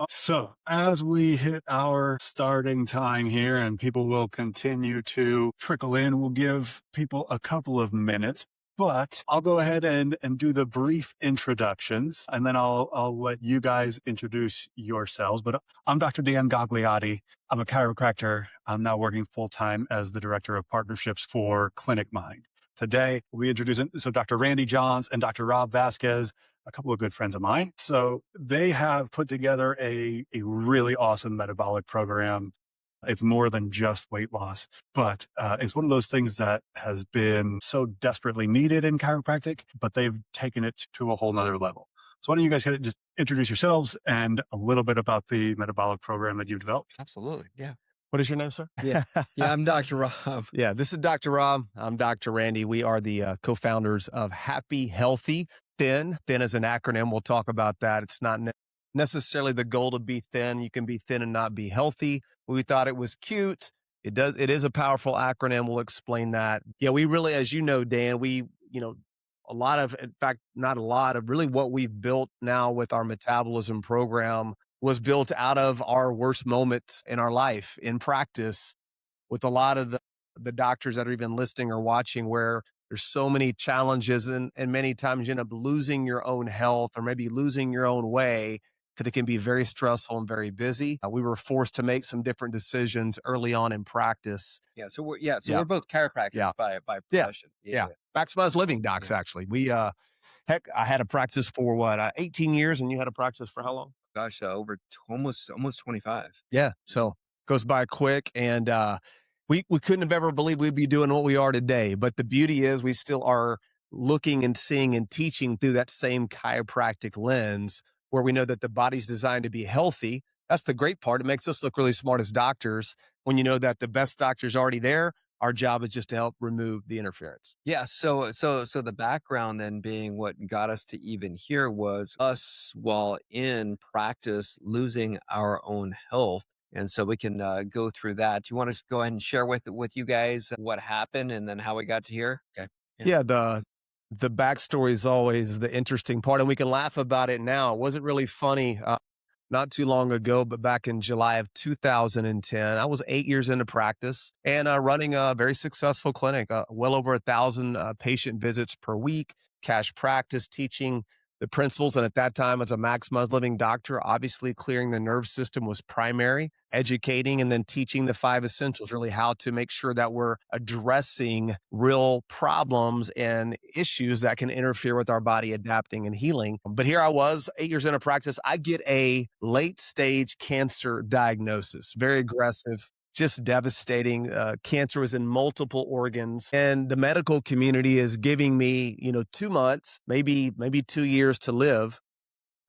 So, as we hit our starting time here and people will continue to trickle in, we'll give people a couple of minutes, but I'll go ahead and do the brief introductions and then I'll let you guys introduce yourselves. But I'm Dr. Dan Gogliotti. I'm a chiropractor. I'm now working full time as the director of partnerships for ClinicMind. Today, we introduce Dr. Randy Johns and Dr. Rob Vasquez, a couple of good friends of mine. So they have put together a really awesome metabolic program. It's more than just weight loss, but it's one of those things that has been so desperately needed in chiropractic, but they've taken it to a whole nother level. So why don't you guys kind of just introduce yourselves and a little bit about the metabolic program that you've developed? Absolutely. Yeah. What is your name, sir? Yeah. I'm Dr. Rob. Yeah, this is Dr. Rob. I'm Dr. Randy. We are the co-founders of Happy Healthy Thin. Thin is an acronym. We'll talk about that. It's not necessarily the goal to be thin. You can be thin and not be healthy. We thought it was cute. It is a powerful acronym. We'll explain that. Yeah, we really, as you know, Dan, a lot of, in fact, not a lot of really what we've built now with our metabolism program was built out of our worst moments in our life in practice with a lot of the doctors that are even listening or watching, where there's so many challenges and many times you end up losing your own health or maybe losing your own way because it can be very stressful and very busy. We were forced to make some different decisions early on in practice. We're both chiropractors by profession. Maximize living docs, actually. I had a practice for 18 years, and you had a practice for how long? Gosh, over almost 25. Yeah. So goes by quick. And we couldn't have ever believed we'd be doing what we are today. But the beauty is we still are looking and seeing and teaching through that same chiropractic lens where we know that the body's designed to be healthy. That's the great part. It makes us look really smart as doctors when you know that the best doctor's already there. Our job is just to help remove the interference. Yeah. So the background then being what got us to even here was us while in practice losing our own health. And so we can go through that. Do you want to go ahead and share with you guys what happened and then how we got to here? Okay. Yeah. The backstory is always the interesting part, and we can laugh about it now. It wasn't really funny not too long ago, but back in July of 2010, I was 8 years into practice and running a very successful clinic, well over 1,000 patient visits per week, cash practice, teaching the principles. And at that time, as a maximized living doctor, obviously clearing the nerve system was primary, educating and then teaching the 5 essentials, really how to make sure that we're addressing real problems and issues that can interfere with our body adapting and healing. But here I was, 8 years into practice, I get a late stage cancer diagnosis, very aggressive, just devastating. Cancer was in multiple organs, and the medical community is giving me, 2 months, maybe 2 years to live.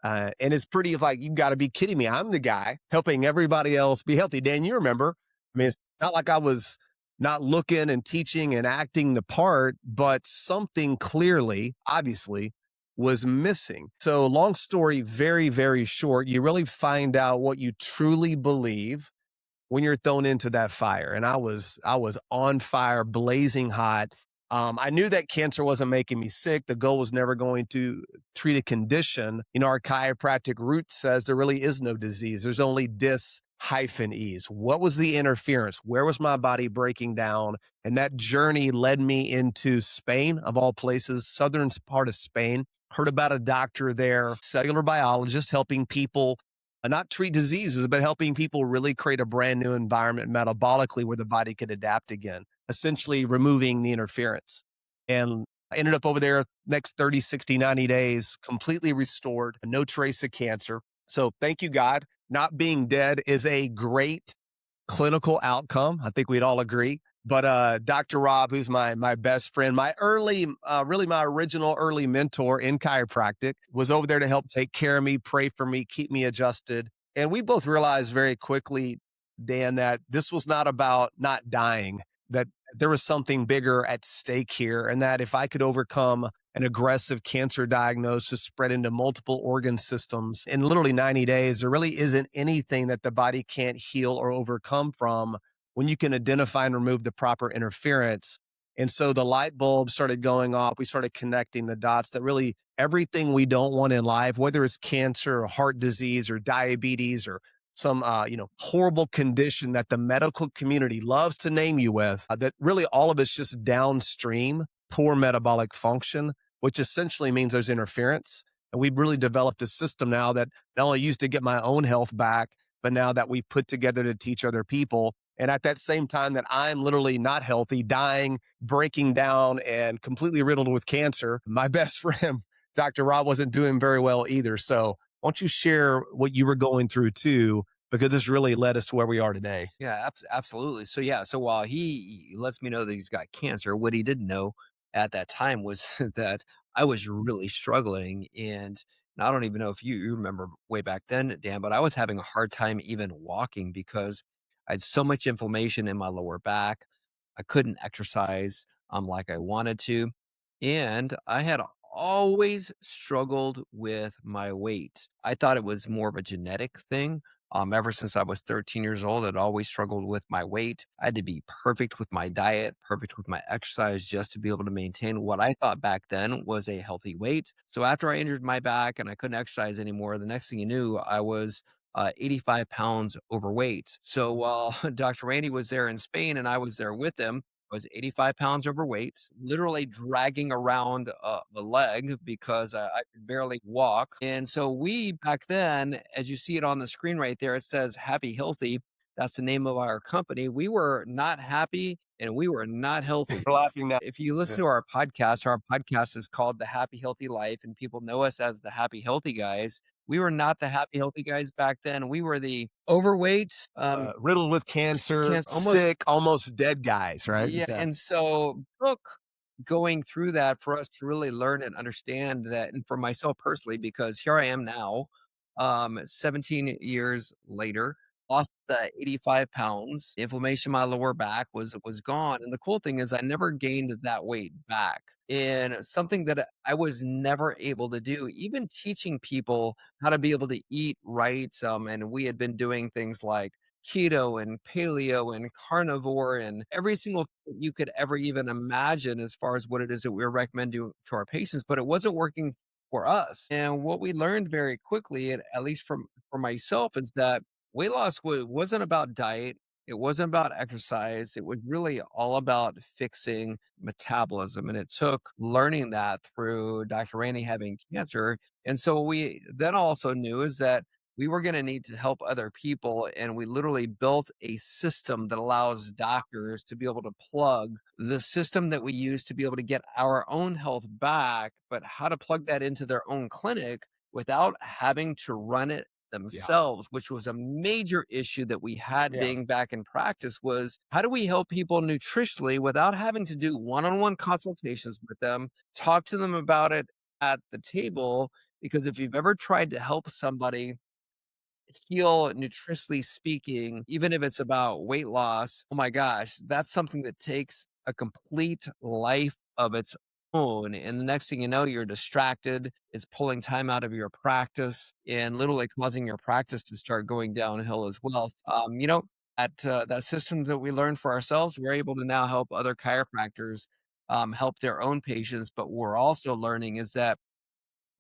And it's pretty like, you've got to be kidding me. I'm the guy helping everybody else be healthy. Dan, you remember, it's not like I was not looking and teaching and acting the part, but something clearly, obviously, was missing. So long story, very, very short, you really find out what you truly believe when you're thrown into that fire. And I was on fire, blazing hot. I knew that cancer wasn't making me sick. The goal was never going to treat a condition. Our chiropractic root says there really is no disease. There's only dis-ease. What was the interference? Where was my body breaking down? And that journey led me into Spain, of all places, southern part of Spain. Heard about a doctor there, cellular biologist, helping people not treat diseases, but helping people really create a brand new environment metabolically where the body could adapt again, essentially removing the interference. And I ended up over there next 30, 60, 90 days, completely restored, no trace of cancer. So thank you, God. Not being dead is a great clinical outcome. I think we'd all agree. But Dr. Rob, who's my best friend, my original early mentor in chiropractic, was over there to help take care of me, pray for me, keep me adjusted. And we both realized very quickly, Dan, that this was not about not dying, that there was something bigger at stake here, and that if I could overcome an aggressive cancer diagnosis spread into multiple organ systems in literally 90 days, there really isn't anything that the body can't heal or overcome from when you can identify and remove the proper interference. And so the light bulb started going off. We started connecting the dots that really everything we don't want in life, whether it's cancer or heart disease or diabetes or some horrible condition that the medical community loves to name you with, that really all of it's just downstream poor metabolic function, which essentially means there's interference. And we've really developed a system now that not only used to get my own health back, but now that we put together to teach other people. And at that same time that I'm literally not healthy, dying, breaking down, and completely riddled with cancer, my best friend, Dr. Rob, wasn't doing very well either. So why don't you share what you were going through too, because this really led us to where we are today. Yeah, absolutely. So while he lets me know that he's got cancer, what he didn't know at that time was that I was really struggling. And I don't even know if you remember way back then, Dan, but I was having a hard time even walking because I had so much inflammation in my lower back. I couldn't exercise like I wanted to. And I had always struggled with my weight. I thought it was more of a genetic thing. Ever since I was 13 years old, I'd always struggled with my weight. I had to be perfect with my diet, perfect with my exercise just to be able to maintain what I thought back then was a healthy weight. So after I injured my back and I couldn't exercise anymore, the next thing you knew, I was 85 pounds overweight. So while Dr. Randy was there in Spain and I was there with him, I was 85 pounds overweight, literally dragging around a leg because I could barely walk. And so we back then, as you see it on the screen right there, it says Happy Healthy. That's the name of our company. We were not happy and we were not healthy. We're laughing now. If you listen Yeah. to our podcast is called The Happy Healthy Life, and people know us as the Happy Healthy Guys. We were not the Happy Healthy Guys back then. We were the overweight, Riddled with cancer, almost sick, almost dead guys, right? yeah, and so took going through that for us to really learn and understand that, and for myself personally, because here I am now, 17 years later, lost the 85 pounds. Inflammation in my lower back was gone. And the cool thing is I never gained that weight back. And something that I was never able to do, even teaching people how to be able to eat right. And we had been doing things like keto and paleo and carnivore and every single thing you could ever even imagine as far as what it is that we were recommending to our patients, but it wasn't working for us. And what we learned very quickly, at least for myself, is that weight loss wasn't about diet. It wasn't about exercise. It was really all about fixing metabolism. And it took learning that through Dr. Randy having cancer. And so we then also knew is that we were going to need to help other people. And we literally built a system that allows doctors to be able to plug the system that we use to be able to get our own health back, but how to plug that into their own clinic without having to run it themselves, which was a major issue that we had being back in practice was how do we help people nutritionally without having to do one-on-one consultations with them, talk to them about it at the table, because if you've ever tried to help somebody heal nutritionally speaking, even if it's about weight loss, oh my gosh, that's something that takes a complete life of its own. And the next thing you know, you're distracted. It's pulling time out of your practice and literally causing your practice to start going downhill as well. That system that we learned for ourselves, we're able to now help other chiropractors help their own patients. But we're also learning is that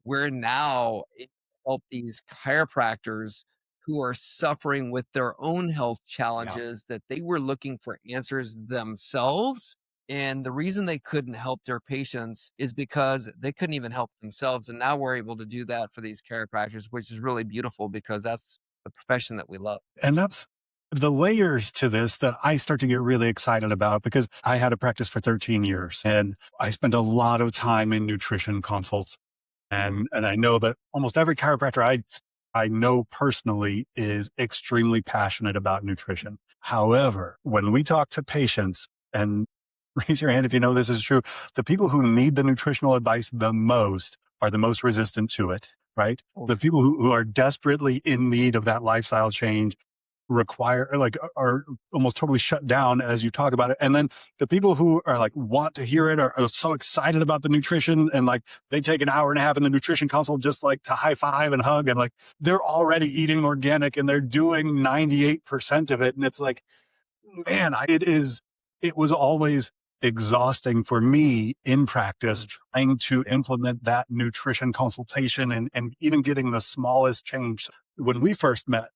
we're now able to help these chiropractors who are suffering with their own health challenges that they were looking for answers themselves. And the reason they couldn't help their patients is because they couldn't even help themselves. And now we're able to do that for these chiropractors, which is really beautiful because that's the profession that we love. And that's the layers to this that I start to get really excited about because I had a practice for 13 years and I spent a lot of time in nutrition consults. And I know that almost every chiropractor I know personally is extremely passionate about nutrition. However, when we talk to patients, and raise your hand if you know this is true, the people who need the nutritional advice the most are the most resistant to it, right? The people who are desperately in need of that lifestyle change are almost totally shut down as you talk about it. And then the people who are like, want to hear it are so excited about the nutrition and like they take an hour and a half in the nutrition consult just like to high five and hug. And like, they're already eating organic and they're doing 98% of it. And it's like, man, it was always exhausting for me in practice trying to implement that nutrition consultation and even getting the smallest change. When we first met,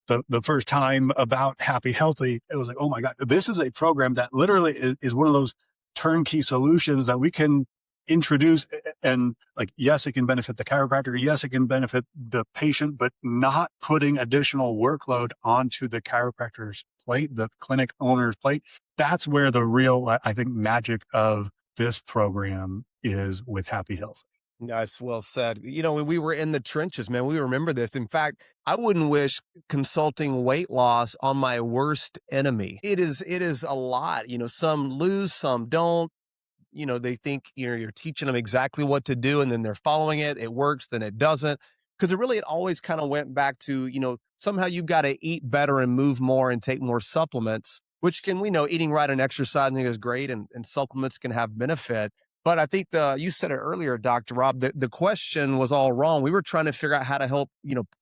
the first time about Happy Healthy, it was like, oh my God, this is a program that literally is one of those turnkey solutions that we can introduce. And like, yes, it can benefit the chiropractor. Yes, it can benefit the patient, but not putting additional workload onto the chiropractor's plate, the clinic owner's plate. That's where the real, I think, magic of this program is with Happy Healthy. That's well said. When we were in the trenches, man, we remember this. In fact, I wouldn't wish consulting weight loss on my worst enemy. It is a lot. Some lose, some don't. They think, you're teaching them exactly what to do and then they're following it. It works, then it doesn't. Because it always kind of went back to, somehow you've got to eat better and move more and take more supplements, which we know eating right and exercising is great and supplements can have benefit. But I think you said it earlier, Dr. Rob, the question was all wrong. We were trying to figure out how to help,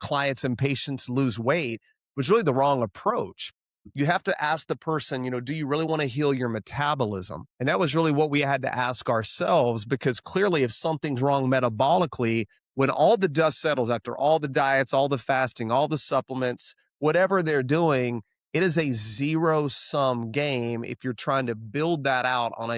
clients and patients lose weight, which is really the wrong approach. You have to ask the person, do you really want to heal your metabolism? And that was really what we had to ask ourselves, because clearly if something's wrong metabolically, when all the dust settles after all the diets, all the fasting, all the supplements, whatever they're doing, it is a zero-sum game if you're trying to build that out on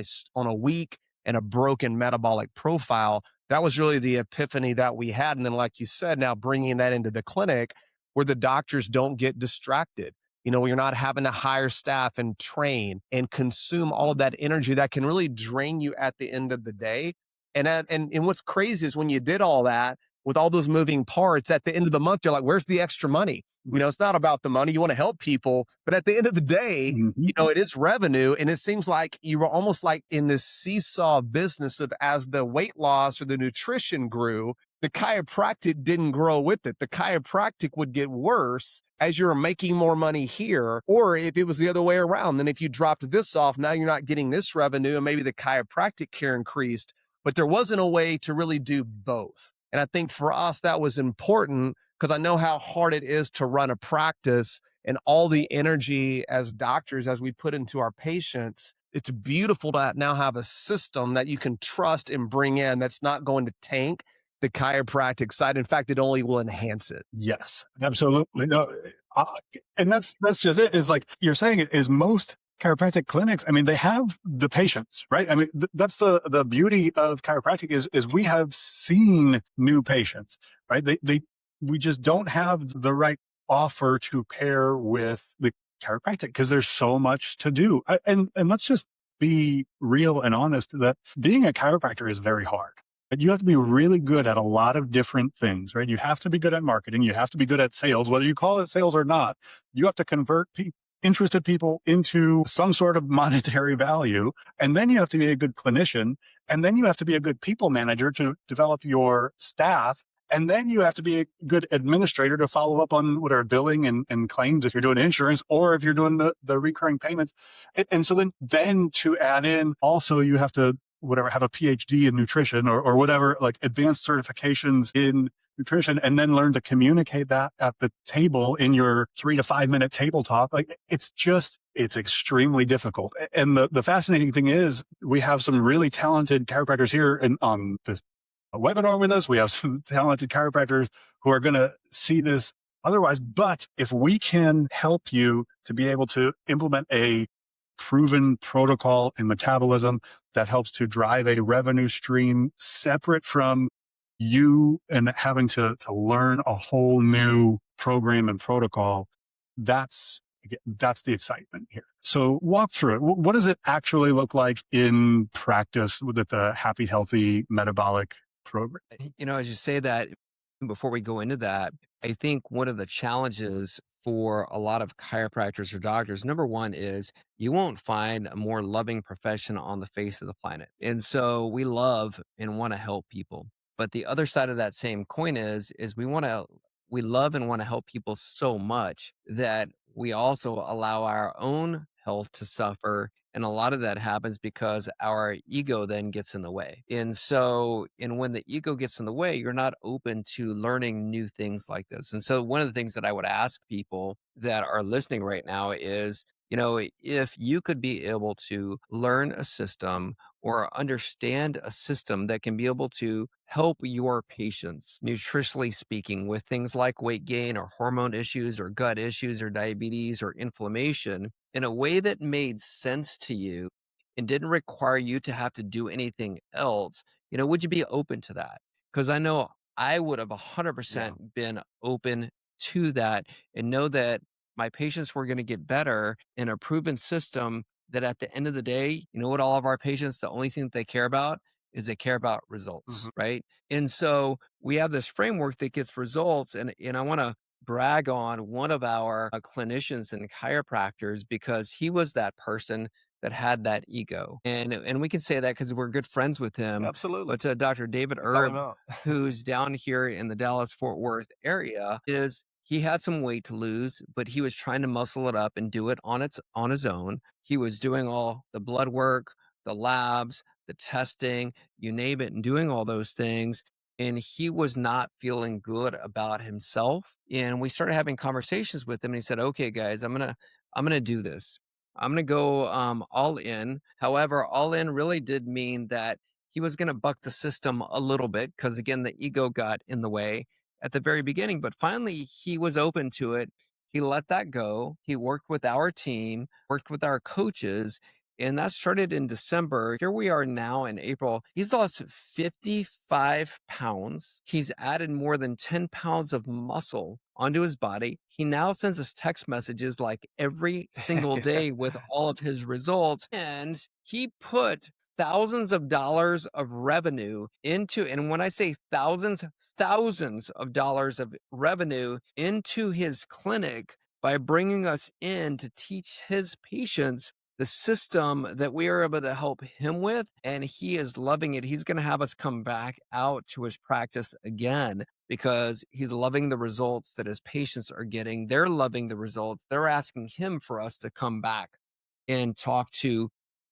a week and a broken metabolic profile. That was really the epiphany that we had. And then, like you said, now bringing that into the clinic where the doctors don't get distracted. You're not having to hire staff and train and consume all of that energy that can really drain you at the end of the day. And what's crazy is when you did all that with all those moving parts, at the end of the month, you're like, where's the extra money? It's not about the money. You want to help people, but at the end of the day, it is revenue. And it seems like you were almost like in this seesaw business of, as the weight loss or the nutrition grew, the chiropractic didn't grow with it. The chiropractic would get worse as you're making more money here, or if it was the other way around, then if you dropped this off, now you're not getting this revenue and maybe the chiropractic care increased, but there wasn't a way to really do both. And I think for us, that was important because I know how hard it is to run a practice and all the energy as doctors, as we put into our patients. It's beautiful to now have a system that you can trust and bring in that's not going to tank the chiropractic side. In fact, it only will enhance it. Yes, absolutely. No, and that's just it. Is like you're saying, is most chiropractic clinics, they have the patients, right? That's the beauty of chiropractic is we have seen new patients, right? We just don't have the right offer to pair with the chiropractic because there's so much to do. And let's just be real and honest that being a chiropractor is very hard. But you have to be really good at a lot of different things, right? You have to be good at marketing. You have to be good at sales, whether you call it sales or not. You have to convert interested people into some sort of monetary value. And then you have to be a good clinician. And then you have to be a good people manager to develop your staff. And then you have to be a good administrator to follow up on what are billing and claims if you're doing insurance or if you're doing the recurring payments. And so then to add in, also you have to have a PhD in nutrition or whatever, like advanced certifications in nutrition, and then learn to communicate that at the table in your 3 to 5 minute table talk. Like it's extremely difficult. And the fascinating thing is we have some really talented chiropractors here on this webinar with us. We have some talented chiropractors who are going to see this otherwise. But if we can help you to be able to implement a proven protocol in metabolism that helps to drive a revenue stream separate from you and having to learn a whole new program and protocol, that's the excitement here. So walk through it. What does it actually look like in practice with the Happy Healthy Metabolic Program? As you say that, before we go into that, I think one of the challenges for a lot of chiropractors or doctors, number one is you won't find a more loving profession on the face of the planet. And so we love and want to help people. But the other side of that same coin is we love and want to help people so much that we also allow our own health to suffer. And a lot of that happens because our ego then gets in the way. And when the ego gets in the way, you're not open to learning new things like this. And so one of the things that I would ask people that are listening right now is, if you could be able to learn a system or understand a system that can be able to help your patients, nutritionally speaking, with things like weight gain or hormone issues or gut issues or diabetes or inflammation in a way that made sense to you and didn't require you to have to do anything else, would you be open to that? Because I know I would have Yeah. 100% been open to that and know that my patients were going to get better in a proven system that at the end of the day, you know what all of our patients, the only thing that they care about is they care about results, Mhm. right? And so we have this framework that gets results. And I want to brag on one of our clinicians and chiropractors because he was that person that had that ego. And we can say that because we're good friends with him. Absolutely. But Dr. David Call him Erb, out. who's down here in the Dallas Fort Worth area, is he had some weight to lose, but he was trying to muscle it up and do it on his own. He was doing all the blood work, the labs, the testing, you name it, and doing all those things. And he was not feeling good about himself. And we started having conversations with him. And he said, "Okay, guys, I'm gonna do this. I'm gonna go all in." However, all in really did mean that he was gonna buck the system a little bit because again, the ego got in the way at the very beginning, but finally he was open to it. He let that go. He worked with our team, worked with our coaches, and that started in December. Here we are now in April. He's lost 55 pounds. He's added more than 10 pounds of muscle onto his body. He now sends us text messages like every single day with all of his results. And he put thousands of dollars of revenue into, and when I say thousands, thousands of dollars of revenue into his clinic by bringing us in to teach his patients the system that we are able to help him with. And he is loving it. He's going to have us come back out to his practice again because he's loving the results that his patients are getting. They're loving the results. They're asking him for us to come back and talk to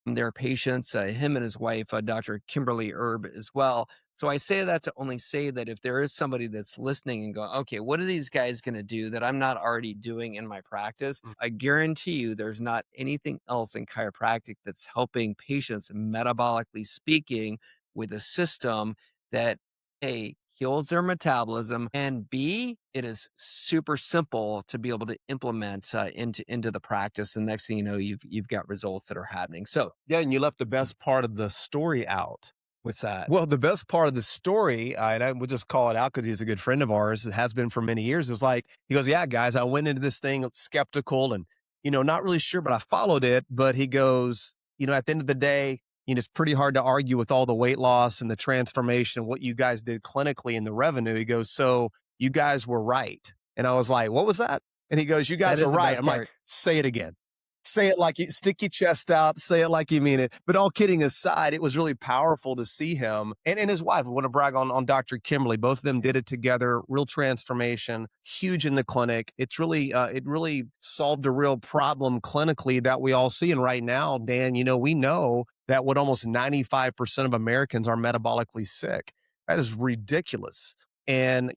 their patients, him and his wife, Dr. Kimberly Erb as well. So I say that to only say that if there is somebody that's listening and going, okay, what are these guys going to do that I'm not already doing in my practice? I guarantee you there's not anything else in chiropractic that's helping patients metabolically speaking with a system that, A, heals their metabolism, and B, it is super simple to be able to implement into the practice. The next thing you know, you've got results that are happening. So Yeah, and you left the best part of the story out. what's that? Well, the best part of the story, and I will just call it out because he's a good friend of ours, it has been for many years. It was like, he goes, "Yeah, guys, I went into this thing skeptical and, not really sure, but I followed it." But he goes, at the end of the day, it's pretty hard to argue with all the weight loss and the transformation, what you guys did clinically and the revenue. He goes, "So you guys were right." And I was like, "What was that?" And he goes, "You That guys is were the right." best I'm like, part. "Say it again." Say it like you stick your chest out, say it like you mean it. But all kidding aside, it was really powerful to see him and his wife. I want to brag on Dr. Kimberly. Both of them did it together. Real transformation, huge in the clinic. It really solved a real problem clinically that we all see. And right now, Dan, we know that what almost 95% of Americans are metabolically sick. That is ridiculous. And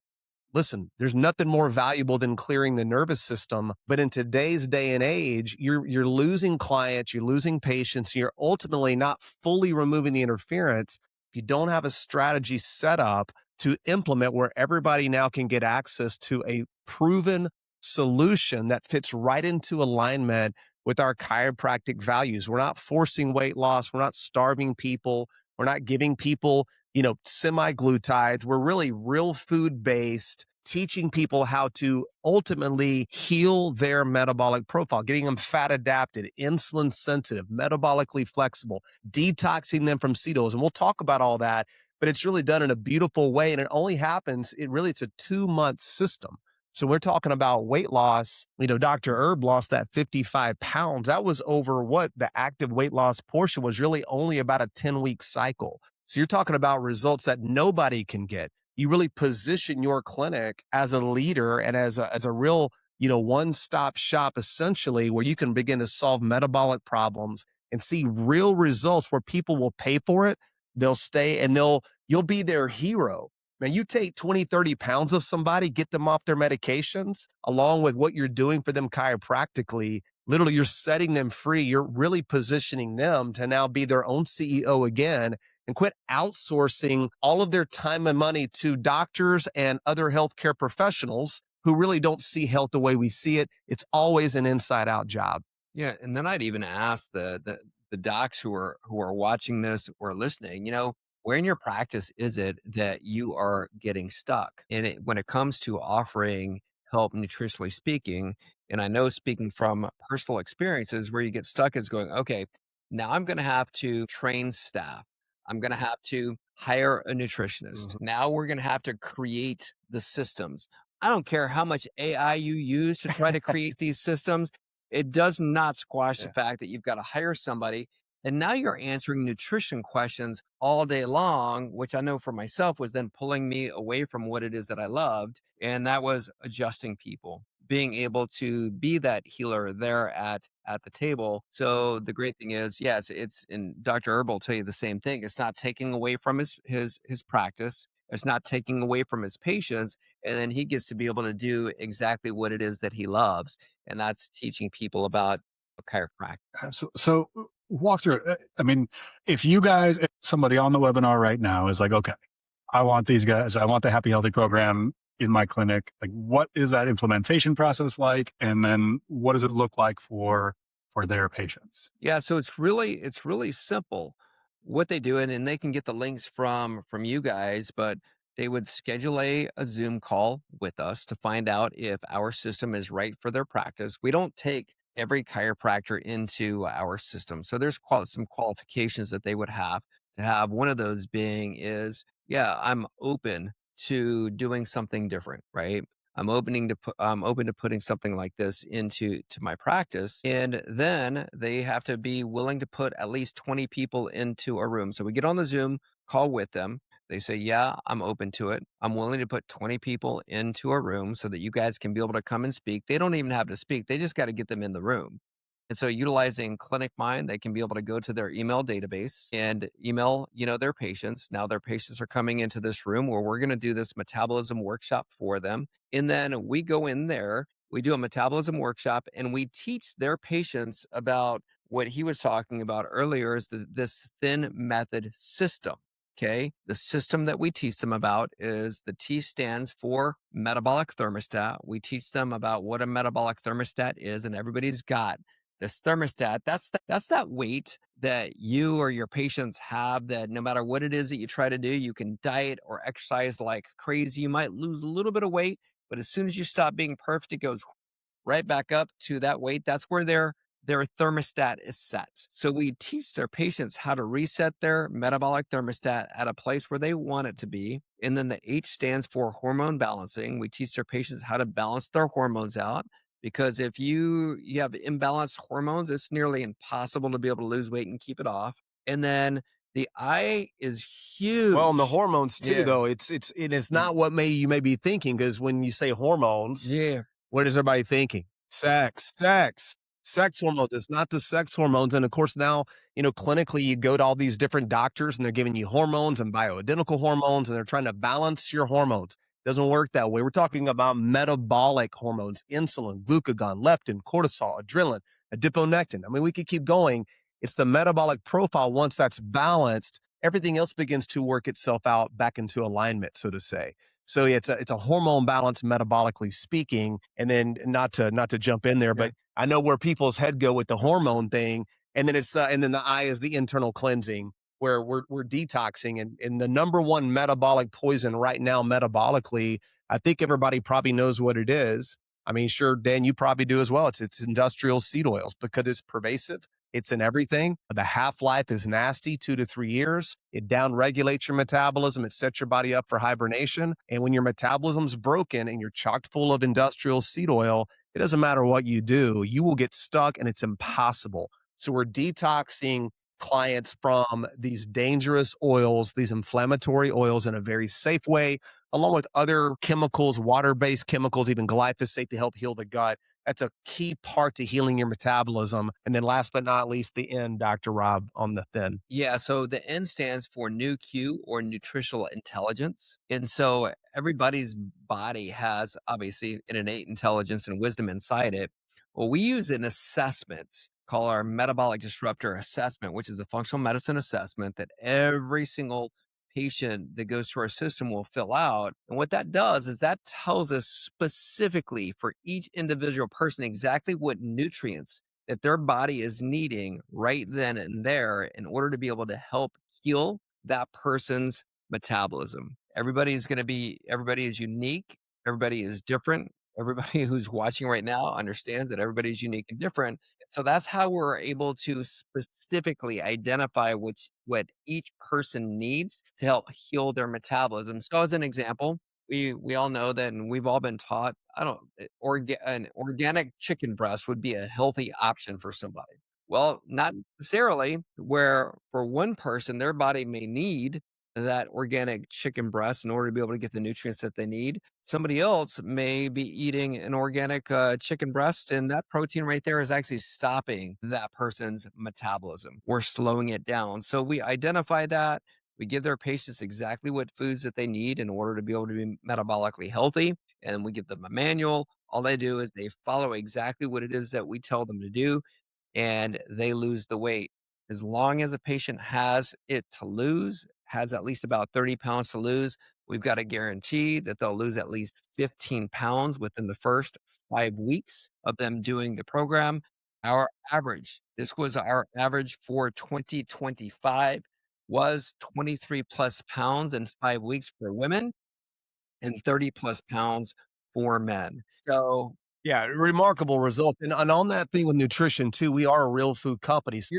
listen, there's nothing more valuable than clearing the nervous system. But in today's day and age, you're losing clients, you're losing patients, you're ultimately not fully removing the interference. If you don't have a strategy set up to implement where everybody now can get access to a proven solution that fits right into alignment with our chiropractic values. We're not forcing weight loss. We're not starving people. We're not giving people semi-glutides. We're really real food based, teaching people how to ultimately heal their metabolic profile, getting them fat adapted, insulin sensitive, metabolically flexible, detoxing them from Cetos. And we'll talk about all that, but it's really done in a beautiful way. And it only happens, it's a 2-month system. So we're talking about weight loss. Dr. Erb lost that 55 pounds. That was over what the active weight loss portion was really only about a 10-week cycle. So you're talking about results that nobody can get. You really position your clinic as a leader and as a real, one-stop shop essentially where you can begin to solve metabolic problems and see real results where people will pay for it. They'll stay and you'll be their hero. Man, you take 20, 30 pounds of somebody, get them off their medications, along with what you're doing for them chiropractically, Literally, you're setting them free. You're really positioning them to now be their own CEO again and quit outsourcing all of their time and money to doctors and other healthcare professionals who really don't see health the way we see it. It's always an inside out job. Yeah, and then I'd even ask the docs who are watching this or listening, where in your practice is it that you are getting stuck? And when it comes to offering help nutritionally speaking, and I know speaking from personal experiences where you get stuck is going, okay, now I'm going to have to train staff. I'm going to have to hire a nutritionist. Mhm. Now we're going to have to create the systems. I don't care how much AI you use to try to create these systems. It does not squash the Yeah. fact that you've got to hire somebody. And now you're answering nutrition questions all day long, which I know for myself was then pulling me away from what it is that I loved. And that was adjusting people, being able to be that healer there at the table. So the great thing is, yes, it's and Dr. Herb will tell you the same thing. It's not taking away from his practice. It's not taking away from his patients. And then he gets to be able to do exactly what it is that he loves, and that's teaching people about chiropractic. Absolutely. So walk through it. I mean, if somebody on the webinar right now is like, okay, I want these guys, I want the Happy Healthy program in my clinic. Like, what is that implementation process like? And then what does it look like for their patients? Yeah, so it's really simple what they do, and they can get the links from you guys, but they would schedule a Zoom call with us to find out if our system is right for their practice. We don't take every chiropractor into our system. So there's some qualifications that they would have to have. One of those being is, yeah, I'm open to doing something different, right? I'm open to putting something like this into my practice. And then they have to be willing to put at least 20 people into a room. So we get on the Zoom call with them. They say, yeah, I'm open to it. I'm willing to put 20 people into a room so that you guys can be able to come and speak. They don't even have to speak. They just got to get them in the room. And so utilizing ClinicMind, they can be able to go to their email database and email, their patients. Now their patients are coming into this room where we're going to do this metabolism workshop for them. And then we go in there, we do a metabolism workshop, and we teach their patients about what he was talking about earlier is this thin method system. Okay. The system that we teach them about is the T stands for metabolic thermostat. We teach them about what a metabolic thermostat is, and everybody's got this thermostat. That's that weight that you or your patients have, that no matter what it is that you try to do, you can diet or exercise like crazy. You might lose a little bit of weight, but as soon as you stop being perfect, it goes right back up to that weight. That's where their thermostat is set. So we teach their patients how to reset their metabolic thermostat at a place where they want it to be. And then the H stands for hormone balancing. We teach their patients how to balance their hormones out, because if you have imbalanced hormones, it's nearly impossible to be able to lose weight and keep it off. And then the I is Well, and the huge. hormones too, Yeah. though, it's not what you may be thinking, because when you say hormones, Yeah. what is everybody thinking? Sex hormones. It's not the sex hormones. And of course, now, clinically, you go to all these different doctors and they're giving you hormones and bioidentical hormones, and they're trying to balance your hormones. Doesn't work that way. We're talking about metabolic hormones: insulin, glucagon, leptin, cortisol, adrenaline, adiponectin. I mean, we could keep going. It's the metabolic profile. Once that's balanced, everything else begins to work itself out back into alignment, so to say. So yeah, it's a hormone balance metabolically speaking. And then not to jump in there, Yeah. but I know where people's head go with the hormone thing, and then and then the I is the internal cleansing, where we're detoxing, and the number one metabolic poison right now metabolically, I think everybody probably knows what it is. I mean, sure, Dan, you probably do as well. It's industrial seed oils, because it's pervasive. It's in everything. The half-life is nasty, 2 to 3 years. It down-regulates your metabolism. It sets your body up for hibernation. And when your metabolism's broken and you're chocked full of industrial seed oil, it doesn't matter what you do, you will get stuck and it's impossible. So we're detoxing clients from these dangerous oils, these inflammatory oils, in a very safe way, along with other chemicals, water-based chemicals, even glyphosate, to help heal the gut. That's a key part to healing your metabolism. And then last but not least, the N, Dr. Rob, on the thin. Yeah, so the N stands for NuQ, or Nutritional Intelligence. And so everybody's body has obviously an innate intelligence and wisdom inside it. Well, we use an assessment called our metabolic disruptor assessment, which is a functional medicine assessment that every single patient that goes to our system will fill out. And what that does is that tells us specifically for each individual person exactly what nutrients that their body is needing right then and there in order to be able to help heal that person's metabolism. Everybody is unique, everybody is different. Everybody who's watching right now understands that everybody's unique and different. So that's how we're able to specifically identify what each person needs to help heal their metabolism. So as an example, we all know that, and we've all been taught, I don't an organic chicken breast would be a healthy option for somebody. Well, not necessarily. Where for one person, their body may need that organic chicken breast in order to be able to get the nutrients that they need. Somebody else may be eating an organic chicken breast, and that protein right there is actually stopping that person's metabolism. We're slowing it down. So we identify that. We give their patients exactly what foods that they need in order to be able to be metabolically healthy. And we give them a manual. All they do is they follow exactly what it is that we tell them to do, and they lose the weight. As long as a patient has it to lose, has at least about 30 pounds to lose, we've got a guarantee that they'll lose at least 15 pounds within the first 5 weeks of them doing the program. This was our average for 2025, was 23 plus pounds in 5 weeks for women and 30 plus pounds for men. So Yeah, remarkable result. And on that thing with nutrition too, we are a real food company. So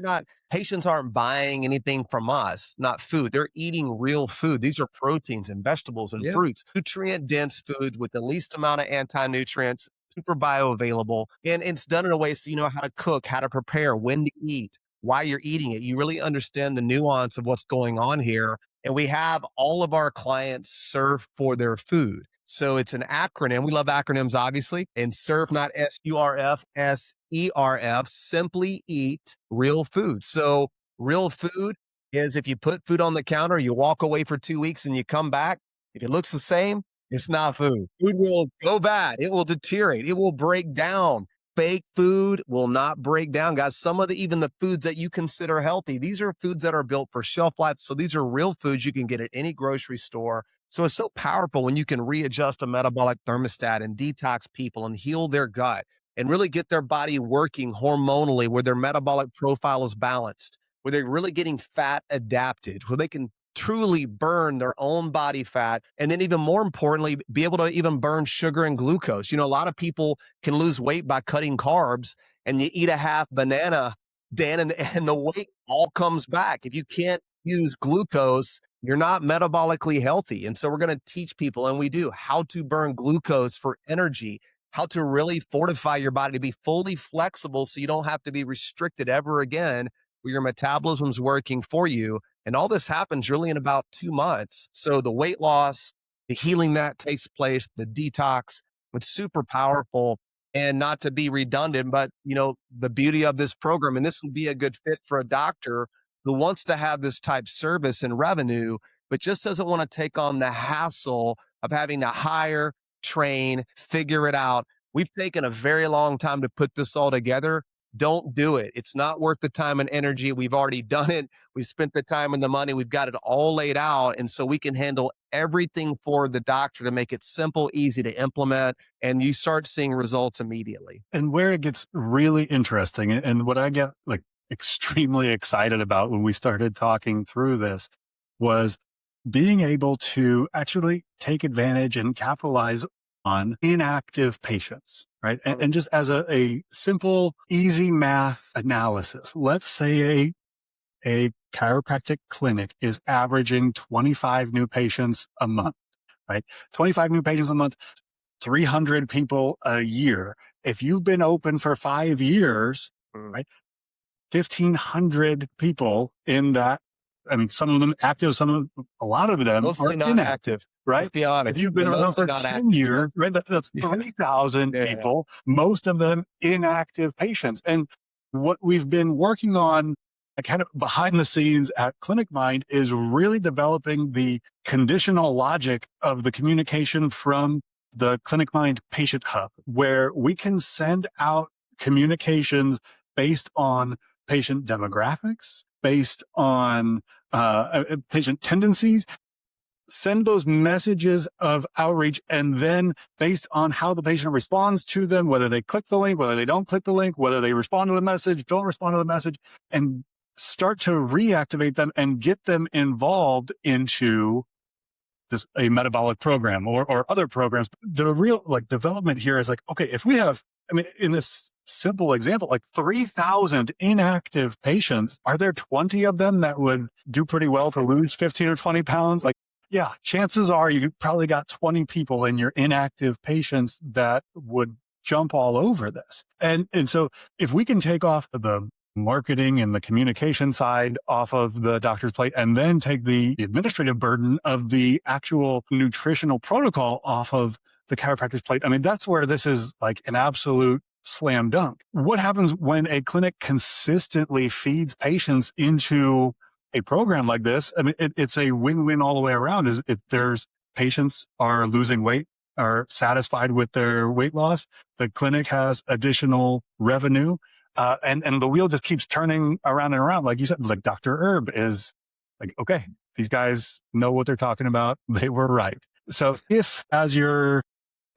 patients aren't buying anything from us, not food. They're eating real food. These are proteins and vegetables and yeah, fruits, nutrient dense foods with the least amount of anti-nutrients, super bioavailable. And it's done in a way so you know how to cook, how to prepare, when to eat, why you're eating it. You really understand the nuance of what's going on here. And we have all of our clients serve for their food. So it's an acronym. We love acronyms, obviously. And SURF, not SURF, SERF, simply eat real food. So real food is if you put food on the counter, you walk away for 2 weeks and you come back. If it looks the same, it's not food. Food will go bad. It will deteriorate. It will break down. Fake food will not break down, guys. Some of even the foods that you consider healthy, these are foods that are built for shelf life. So these are real foods you can get at any grocery store. So it's so powerful when you can readjust a metabolic thermostat and detox people and heal their gut and really get their body working hormonally where their metabolic profile is balanced, where they're really getting fat adapted, where they can truly burn their own body fat. And then even more importantly, be able to even burn sugar and glucose. You know, a lot of people can lose weight by cutting carbs, and you eat a half banana, Dan, and the weight all comes back. If you can't use glucose, you're not metabolically healthy. And so we're going to teach people, and we do, how to burn glucose for energy, how to really fortify your body to be fully flexible so you don't have to be restricted ever again, where your metabolism's working for you. And all this happens really in about 2 months. So the weight loss, the healing that takes place, the detox, it's super powerful. And not to be redundant, but you know, the beauty of this program, and this would be a good fit for a doctor who wants to have this type service and revenue, but just doesn't want to take on the hassle of having to hire, train, figure it out. We've taken a very long time to put this all together. Don't do it. It's not worth the time and energy. We've already done it. We've spent the time and the money. We've got it all laid out. And so we can handle everything for the doctor to make it simple, easy to implement, and you start seeing results immediately. And where it gets really interesting, and what I get like extremely excited about when we started talking through this, was being able to actually take advantage and capitalize on inactive patients, right? And just as a simple, easy math analysis, let's say a chiropractic clinic is averaging 25 new patients a month, right? 25 new patients a month, 300 people a year. If you've been open for 5 years, right? 1,500 people in that. I mean, some of them active, a lot of them mostly are not inactive, active. right? Let's be honest. If you've been around for 10 years, right? That's 3,000 people, most of them inactive patients. And what we've been working on kind of behind the scenes at ClinicMind is really developing the conditional logic of the communication from the ClinicMind patient hub, where we can send out communications based on patient demographics, based on patient tendencies. Send those messages of outreach, and then based on how the patient responds to them, whether they click the link, whether they don't click the link, whether they respond to the message, don't respond to the message, and start to reactivate them and get them involved into a metabolic program or other programs. The real development here is okay, if we have, in this simple example, 3,000 inactive patients, are there 20 of them that would do pretty well to lose 15 or 20 pounds? Yeah, chances are you probably got 20 people in your inactive patients that would jump all over this. And so if we can take off the marketing and the communication side off of the doctor's plate, and then take the administrative burden of the actual nutritional protocol off of the chiropractor's plate, that's where this is an absolute slam dunk. What happens when a clinic consistently feeds patients into a program like this? It's a win-win all the way around. If there's patients are losing weight, are satisfied with their weight loss, the clinic has additional revenue. And the wheel just keeps turning around and around. Like you said, Dr. Herb is okay, these guys know what they're talking about. They were right. So if, as you're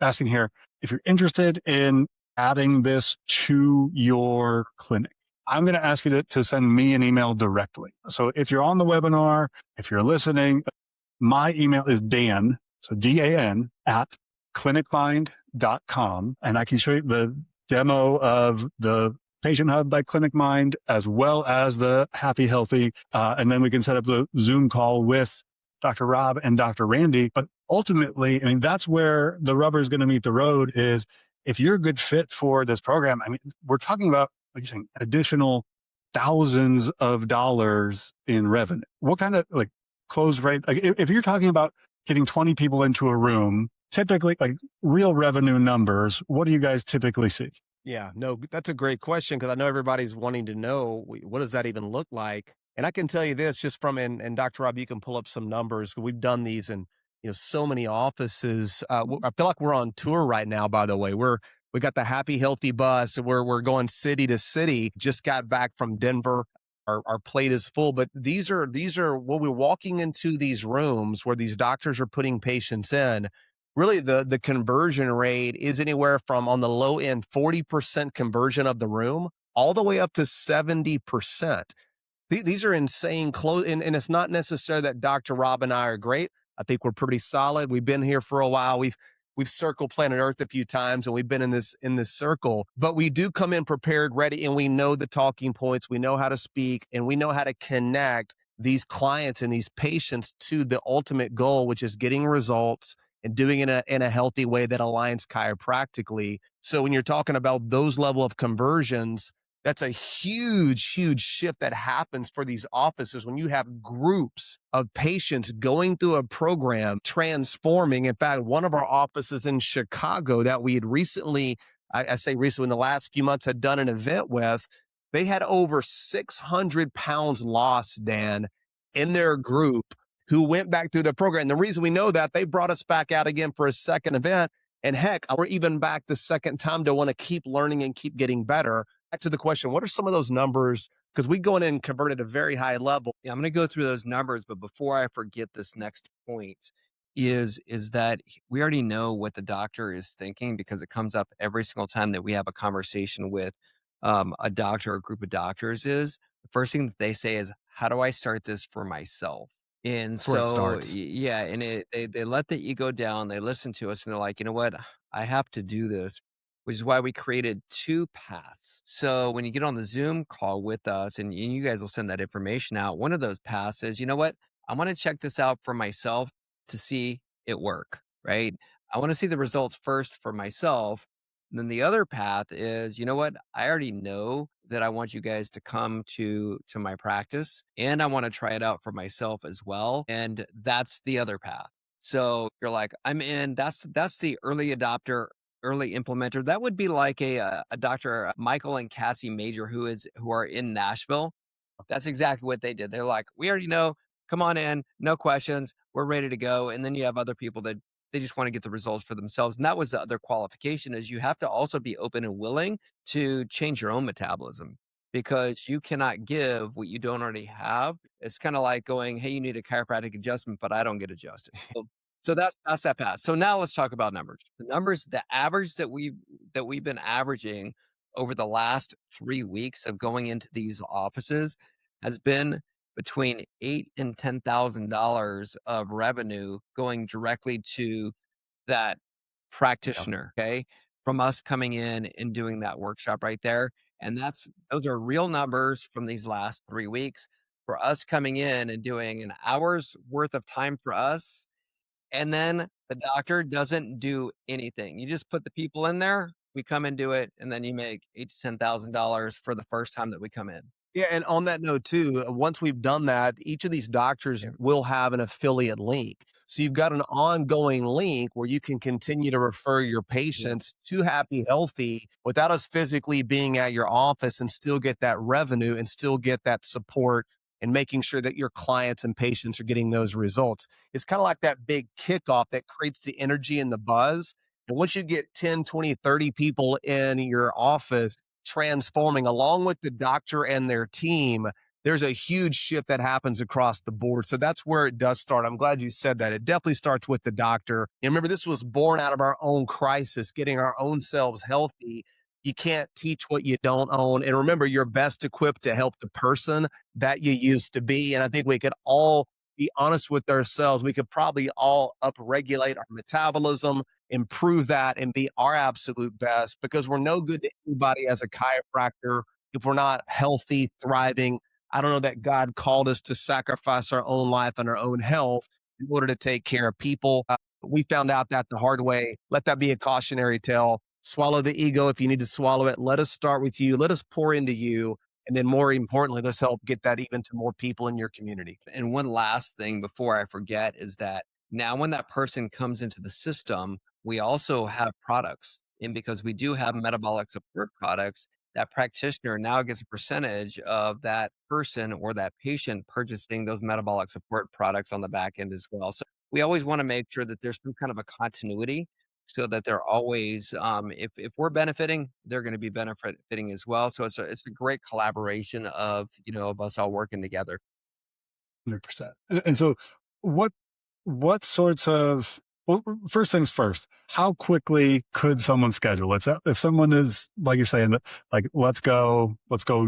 asking here, if you're interested in adding this to your clinic, I'm going to ask you to send me an email directly. So if you're on the webinar, if you're listening, my email is Dan, so DAN, at ClinicMind.com. And I can show you the demo of the Patient Hub by ClinicMind, as well as the Happy Healthy. And then we can set up the Zoom call with Dr. Rob and Dr. Randy. But ultimately, that's where the rubber is going to meet the road. Is if you're a good fit for this program, we're talking about, like you're saying, additional thousands of dollars in revenue. What kind of close rate? If you're talking about getting 20 people into a room, typically real revenue numbers, what do you guys typically see? Yeah, no, that's a great question, because I know everybody's wanting to know, what does that even look like? And I can tell you this, just from, and Dr. Rob, you can pull up some numbers. We've done these in so many offices. I feel like we're on tour right now. By the way, we got the Happy Healthy bus. We're going city to city. Just got back from Denver. Our plate is full, but these are when we're walking into these rooms where these doctors are putting patients in. Really, the conversion rate is anywhere from, on the low end, 40% conversion of the room, all the way up to 70%. These are insane close, and it's not necessarily that Dr. Rob and I are great. I think we're pretty solid. We've been here for a while. We've circled planet Earth a few times, and we've been in this circle. But we do come in prepared, ready, and we know the talking points. We know how to speak, and we know how to connect these clients and these patients to the ultimate goal, which is getting results and doing it in a healthy way that aligns chiropractically. So when you're talking about those level of conversions, that's a huge, huge shift that happens for these offices when you have groups of patients going through a program, transforming. In fact, one of our offices in Chicago that we had recently, I say recently, in the last few months, had done an event with, they had over 600 pounds lost, Dan, in their group, who went back through the program. And the reason we know that, they brought us back out again for a second event. And heck, we're even back the second time to want to keep learning and keep getting better. Back to the question, what are some of those numbers? Because we go in and convert at a very high level. Yeah, I'm going to go through those numbers, but before I forget, this next point is that we already know what the doctor is thinking, because it comes up every single time that we have a conversation with a doctor or a group of doctors. Is the first thing that they say is, how do I start this for myself? And That's where it so, starts. yeah, and they let the ego down. They listen to us, and they're like, you know what? I have to do this, which is why we created 2 paths. So when you get on the Zoom call with us, and you guys will send that information out, one of those paths is, you know what? I want to check this out for myself to see it work, right? I want to see the results first for myself. And then the other path is, you know what? I already know that I want you guys to come to my practice, and I want to try it out for myself as well. And that's the other path. So you're like, I'm in. That's the early adopter, early implementer. That would be like a Dr. Michael and Cassie Major, who are in Nashville. That's exactly what they did. They're like, we already know. Come on in, no questions. We're ready to go. And then you have other people that They just want to get the results for themselves. And that was the other qualification, is you have to also be open and willing to change your own metabolism, because you cannot give what you don't already have. It's kind of like going, hey, you need a chiropractic adjustment, but I don't get adjusted. So that's that path. So now let's talk about numbers. The numbers, the average that we've been averaging over the last 3 weeks of going into these offices has been between $8,000 and $10,000 of revenue going directly to that practitioner. Okay, from us coming in and doing that workshop right there, and those are real numbers from these last 3 weeks. For us coming in and doing an hour's worth of time for us, and then the doctor doesn't do anything. You just put the people in there, we come and do it, and then you make $8 to $10,000 for the first time that we come in. Yeah, and on that note too, once we've done that, each of these doctors will have an affiliate link. So you've got an ongoing link where you can continue to refer your patients to Happy Healthy without us physically being at your office, and still get that revenue and still get that support, and making sure that your clients and patients are getting those results. It's kind of like that big kickoff that creates the energy and the buzz. And once you get 10, 20, 30 people in your office transforming along with the doctor and their team, there's a huge shift that happens across the board. So that's where it does start. I'm glad you said that. It definitely starts with the doctor. And remember, this was born out of our own crisis, getting our own selves healthy. You can't teach what you don't own. And remember, you're best equipped to help the person that you used to be. And I think we could all be honest with ourselves. We could probably all upregulate our metabolism, improve that, and be our absolute best, because we're no good to anybody as a chiropractor if we're not healthy, thriving. I don't know that God called us to sacrifice our own life and our own health in order to take care of people. We found out that the hard way. Let that be a cautionary tale. Swallow the ego if you need to swallow it. Let us start with you. Let us pour into you. And then more importantly, let's help get that even to more people in your community. And one last thing before I forget is that now when that person comes into the system, we also have products. And because we do have metabolic support products, that practitioner now gets a percentage of that person or that patient purchasing those metabolic support products on the back end as well. So we always want to make sure that there's some kind of a continuity, so that they're always, if we're benefiting, they're going to be benefiting as well. So it's a great collaboration of, of us all working together. 100%. And so what sorts of, well, first things first, how quickly could someone schedule? If someone is, like you're saying, like, let's go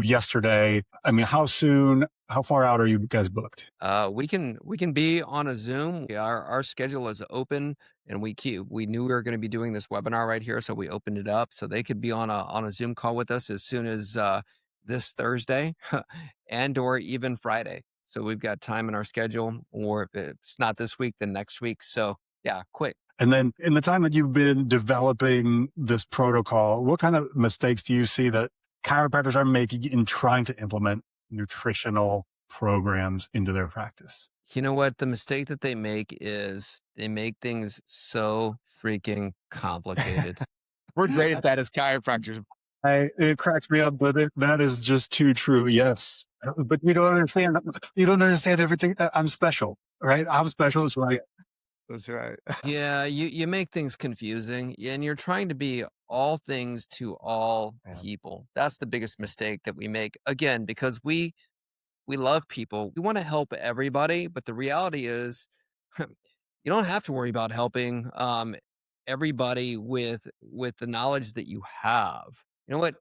yesterday. I mean, how far out are you guys booked? We can be on a Zoom. Our schedule is open, and we knew we were going to be doing this webinar right here, so we opened it up so they could be on a Zoom call with us as soon as this Thursday and or even Friday. So we've got time in our schedule, or if it's not this week, then next week. So yeah, quick. And then in the time that you've been developing this protocol, what kind of mistakes do you see that chiropractors are making in trying to implement nutritional programs into their practice? You know what? The mistake that they make is they make things so freaking complicated. We're great at that as chiropractors. It cracks me up, but that is just too true. Yes. But you don't understand. You don't understand everything. I'm special, right? I'm special. It's right. That's right. Yeah, you make things confusing, and you're trying to be all things to all people. That's the biggest mistake that we make. Again, because we love people. We want to help everybody, but the reality is you don't have to worry about helping everybody with the knowledge that you have. You know what?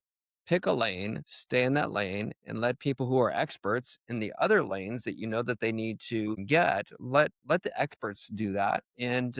Pick a lane, stay in that lane, and let people who are experts in the other lanes that you know that they need to get, let the experts do that, and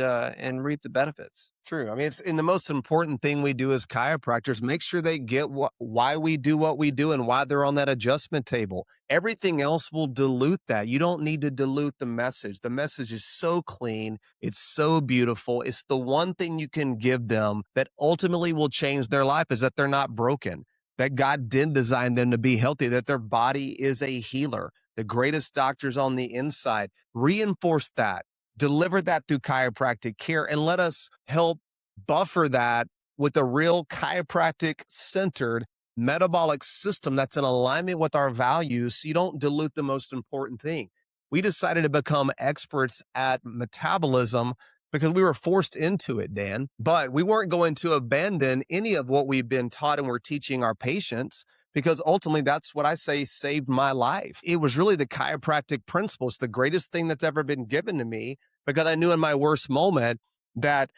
reap the benefits. True. I mean, it's in the most important thing we do as chiropractors, make sure they get why we do what we do and why they're on that adjustment table. Everything else will dilute that. You don't need to dilute the message. The message is so clean. It's so beautiful. It's the one thing you can give them that ultimately will change their life, is that they're not broken, that God did design them to be healthy, that their body is a healer. The greatest doctors on the inside. Reinforce that. Deliver that through chiropractic care, and let us help buffer that with a real chiropractic centered metabolic system that's in alignment with our values, so you don't dilute the most important thing. We decided to become experts at metabolism because we were forced into it, Dan. But we weren't going to abandon any of what we've been taught and we're teaching our patients, because ultimately that's what I say saved my life. It was really the chiropractic principle. It's the greatest thing that's ever been given to me, because I knew in my worst moment that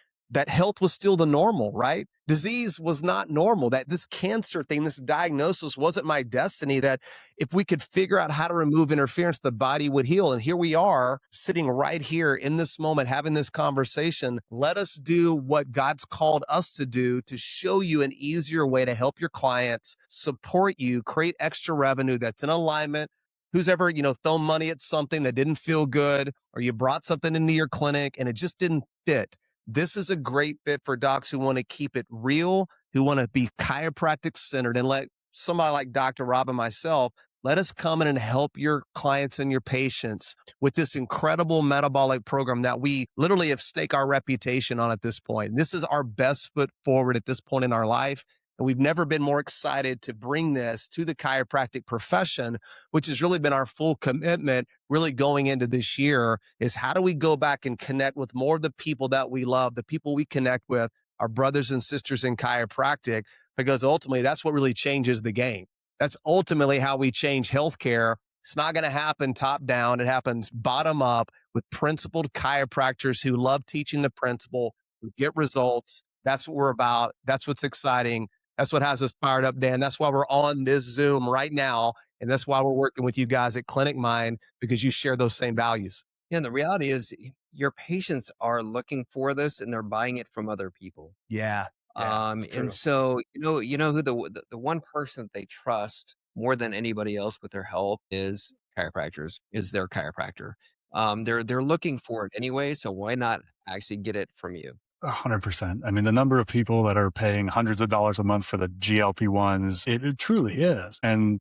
health was still the normal, right? Disease was not normal, that this cancer thing, this diagnosis wasn't my destiny, that if we could figure out how to remove interference, the body would heal. And here we are sitting right here in this moment, having this conversation. Let us do what God's called us to do to show you an easier way to help your clients, support you, create extra revenue that's in alignment. Who's ever, thrown money at something that didn't feel good, or you brought something into your clinic and it just didn't fit? This is a great fit for docs who want to keep it real, who want to be chiropractic centered, and let somebody like Dr. Rob and myself, let us come in and help your clients and your patients with this incredible metabolic program that we literally have staked our reputation on at this point. This is our best foot forward at this point in our life. And we've never been more excited to bring this to the chiropractic profession, which has really been our full commitment really going into this year, is how do we go back and connect with more of the people that we love, the people we connect with, our brothers and sisters in chiropractic, because ultimately that's what really changes the game. That's ultimately how we change healthcare. It's not going to happen top down. It happens bottom up with principled chiropractors who love teaching the principle, who get results. That's what we're about. That's what's exciting. That's what has us fired up, Dan. That's why we're on this Zoom right now. And that's why we're working with you guys at ClinicMind, because you share those same values. Yeah, and the reality is your patients are looking for this and they're buying it from other people. Yeah. And so, who the one person that they trust more than anybody else with their health is chiropractors, is their chiropractor. They're looking for it anyway, so why not actually get it from you? 100%. I mean, the number of people that are paying hundreds of dollars a month for the GLP-1s, it truly is. And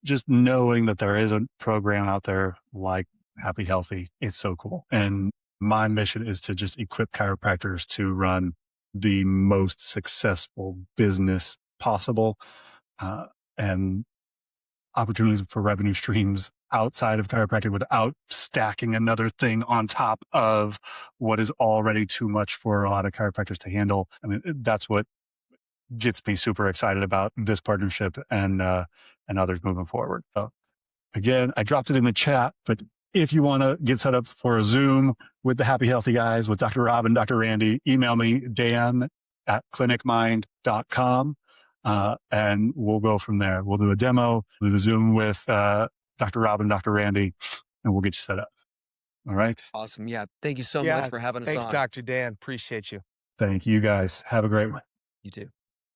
just knowing that there is a program out there like Happy Healthy, it's so cool. And my mission is to just equip chiropractors to run the most successful business possible, and opportunities for revenue streams outside of chiropractic without stacking another thing on top of what is already too much for a lot of chiropractors to handle. I mean, that's what gets me super excited about this partnership and others moving forward. So again, I dropped it in the chat, but if you want to get set up for a Zoom with the Happy Healthy guys, with Dr. Rob and Dr. Randy, email me, dan@clinicmind.com. And we'll go from there. We'll do a demo, do the Zoom with Dr. Rob and Dr. Randy, and we'll get you set up. All right. Awesome. Yeah. Thank you so much for having us on. Thanks, Dr. Dan. Appreciate you. Thank you guys. Have a great one. You too.